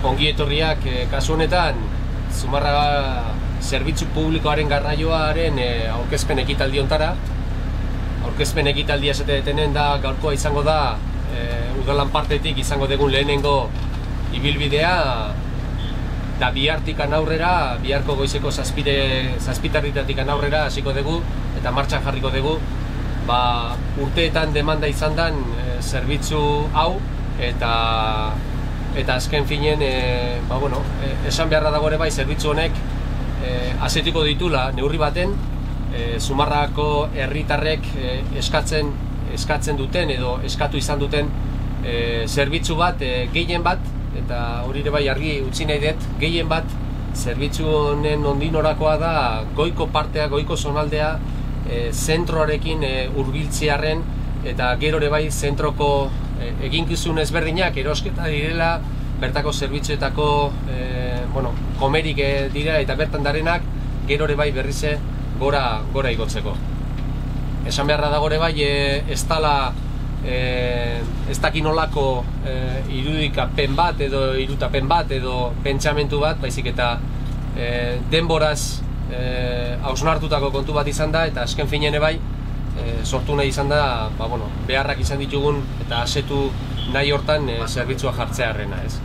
ongi etorriak kasu honetan Zumarraga zerbitzu publikoaren garraioaren aurkezpen ekitaldi hontara. Aurkezpen ekitaldia esatenen da gaurkoa izango da udalan partetik izango dugun lehenengo ibilbidea da bihartikan aurrera, biharko goizeko zazpitarritatik aurrera hasiko dugu eta martxan jarriko dugu urteetan demanda izan den zerbitzu hau eta azken finen esan beharra dago ere bai zerbitzu honek asetiko ditula neurri baten Zumarragako herritarrek eskatzen duten edo eskatu izan duten zerbitzu bat, gehien bat, eta hori ere bai argi utzi nahi dut, gehien bat zerbitzu honen ondinorakoa da goiko partea, goiko zonaldea zentroarekin hurbiltzearren eta gero ere bai zentroko eginkizun ezberdinak erosketa direla, bertako zerbitzuetako komerik dira eta bertan darenak gero ere bai berrize gora igotzeko. Esan beharra dago ere bai ez dakinolako irudikapen bat edo irutapen bat edo pentsamentu bat, baizik eta denboraz hausnartutako kontu bat izan da eta azken finean bai sortu nahi izan da beharrak izan ditugun eta asetu nahi hortan zerbitzua jartzearrena, ez?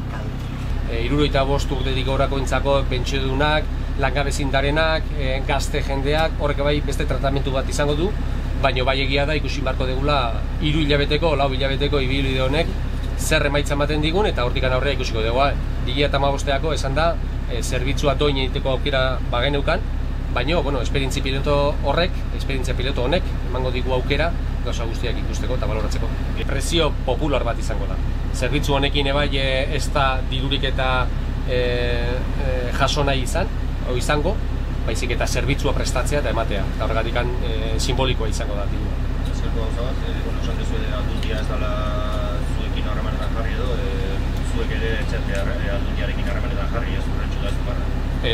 75 urtetik gorakoentzako pentsiodunak, langabezindarenak, gazte jendeak, horrek bai beste tratamentu bat izango du, baina bai egia da ikusi beharko degula 3 hilabeteko, 4 hilabeteko ibilbide honek zer emaitza ematen digun eta hortik aurrera ikusiko dugu. 2015 esan da zerbitzua doin egiteko aukera bageneukan, baina esperientzia piloto honek emango digu aukera gauza guztiak ikusteko eta baloratzeko. Prezio popular bat izango da. Zerbitzu honekin ebai ez da dirurik eta jaso nahi izango, baizik eta zerbitzua prestatzea eta ematea, eta horregatik simbolikoa izango da dirua. Zerko gauza bat, esan dezu aldundia ez dela zuekin harremanetan jarri edo, zuek ere etxertea aldundiarekin harremanetan jarri ez urretxu da Zumarra?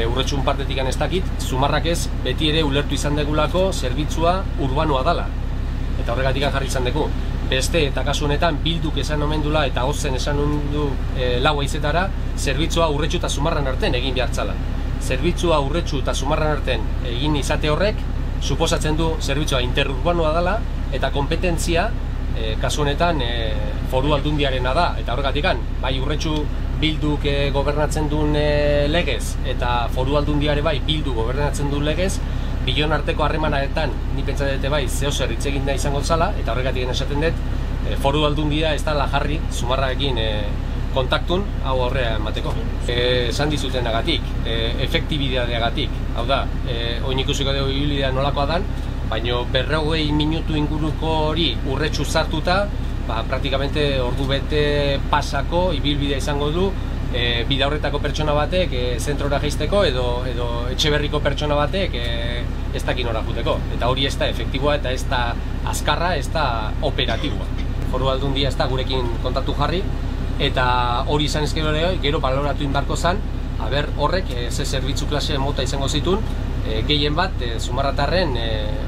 Urretxun partetik ez dakit, Zumarrak ez beti ere ulertu izan degulako zerbitzua urbanoa dela, eta horregatik jarri izan dugu. Beste eta kasu honetan bilduk esan omen dula eta ozen esan du lau haizetara zerbitzua Urretxu eta Zumarran artean egin behartzala. Zerbitzua Urretxu eta Zumarran artean egin izate horrek suposatzen du zerbitzua interurbanoa dela eta kompetentzia kasu honetan foru aldundiarena da, eta horregatik bai Urretxu bilduk gobernatzen duen legez eta foru aldundiare bai bildu gobernatzen duen legez, bion arteko harremanetan ni pentsatzen bai zeozer hitz egin da izango zala, eta horregatik esaten dut foru aldundia ez dela jarri Zumarrarekin kontaktun hau aurrera emateko. Esan dizutenagatik, efektibidadeagatik, hau da, oin ikusiko dugu ibilbidea nolakoa dan, baina 40 minutu inguruko hori Urretxu sartuta, praktikamente ordu bete pasako ibilbidea izango du, bida horretako pertsona batek zentrora jaisteko edo etxeberriko pertsona batek ez dakin nora juteko. Eta hori ez da efektiboa eta ez da azkarra, ez da operatiboa. Foru aldundia ez da gurekin kontatu jarri, eta hori izan ezkero ere, gero baloratu inbarko zen, horrek ze zerbitzu klase mota izango zituen, gehien bat Zumarratarren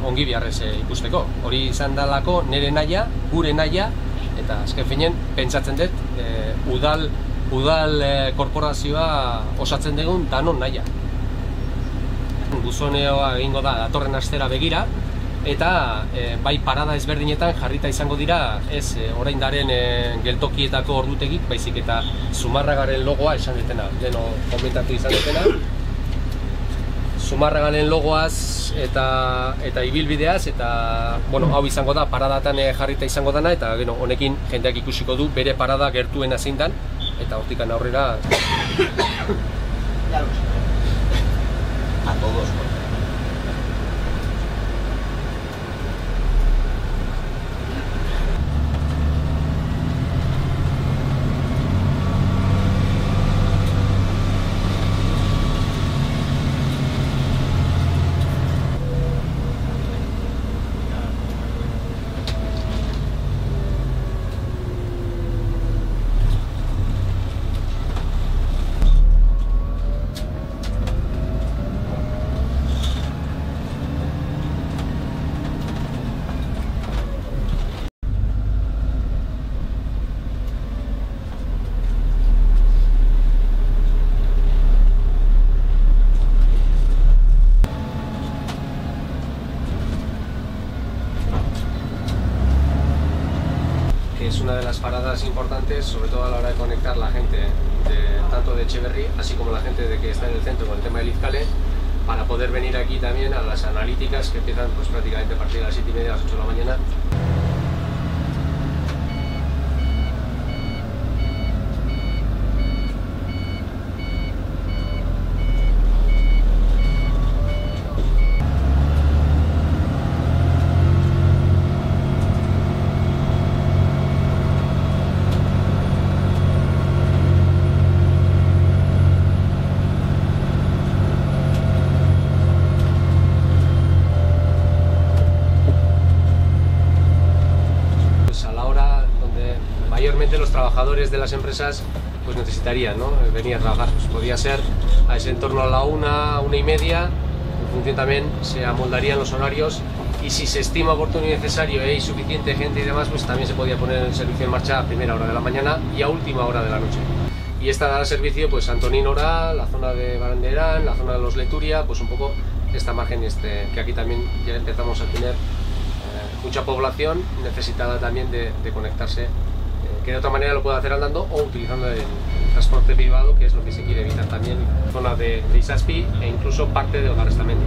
ongi biharrez ikusteko. Hori izan dalako nire nahia, gure nahia, eta azken finen pentsatzen dut udal korporazioa osatzen dugun danon nahia. Buzoneoa egingo da datorren astera begira, eta bai parada ezberdinetan jarrita izango dira ez oraindaren geltokietako ordutegik, baizik eta Zumarragaren logoa esan dutena, leno komentatu izan dutena. Zumarragaren logoaz eta ibilbideaz, eta hau izango da paradatan jarrita izango dana, eta honekin jendeak ikusiko du bere parada gertuena zein dan, eta hortikan aurrera a todos. una de las paradas importantes, sobre todo a la hora de conectar la gente tanto de Etxeberri, así como la gente de que está en el centro con el tema del Izcale, para poder venir aquí también a las analíticas que empiezan pues prácticamente a partir de las 7:30 a las 8 de la mañana. Mayormente los trabajadores de las empresas pues necesitarían, ¿no?, venir a trabajar. Pues podía ser a ese entorno a la 1:30, en función también se amoldarían los horarios, y si se estima oportuno y necesario y hay suficiente gente y demás, pues también se podía poner el servicio en marcha a primera hora de la mañana y a última hora de la noche. Y esta dará servicio pues Antonín Orá, la zona de Baranderán, la zona de los Leturia, pues un poco esta margen que aquí también ya empezamos a tener mucha población necesitada también de conectarse, que de otra manera lo puede hacer andando o utilizando el transporte privado, que es lo que se quiere evitar también, zona de Izazpi e incluso parte de Garestamendi.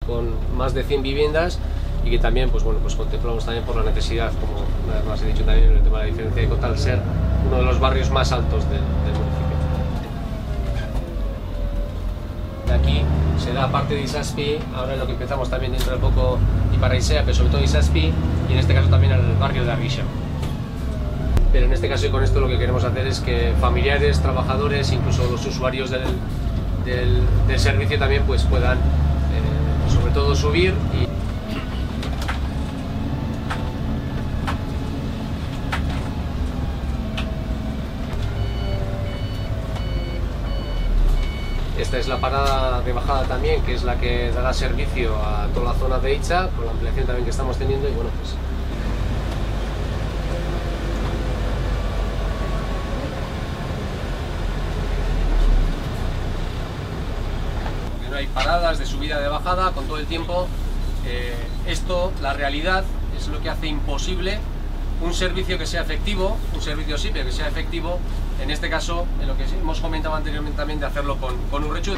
Con más de 100 viviendas y que también pues bueno, pues contemplamos también por la necesidad, como además he dicho también en el tema de la diferencia de cota, al ser uno de los barrios más altos del municipio. De aquí se da parte de Izazpi, ahora lo que empezamos también dentro de poco Iparaizea, pero sobre todo Izazpi, y en este caso también al barrio de Arguixa. Pero en este caso y con esto lo que queremos hacer es que familiares, trabajadores, incluso los usuarios del servicio también pues puedan sobre todo subir y esta es la parada de bajada también, que es la que dará servicio a toda la zona de Itza, con la ampliación también que estamos teniendo, y bueno, pues no hay paradas de subida de bajada con todo el tiempo. Esto, la realidad, es lo que hace imposible un servicio que sea efectivo, un servicio sí, pero que sea efectivo, en este caso, en lo que hemos comentado anteriormente también, de hacerlo con Urretxu.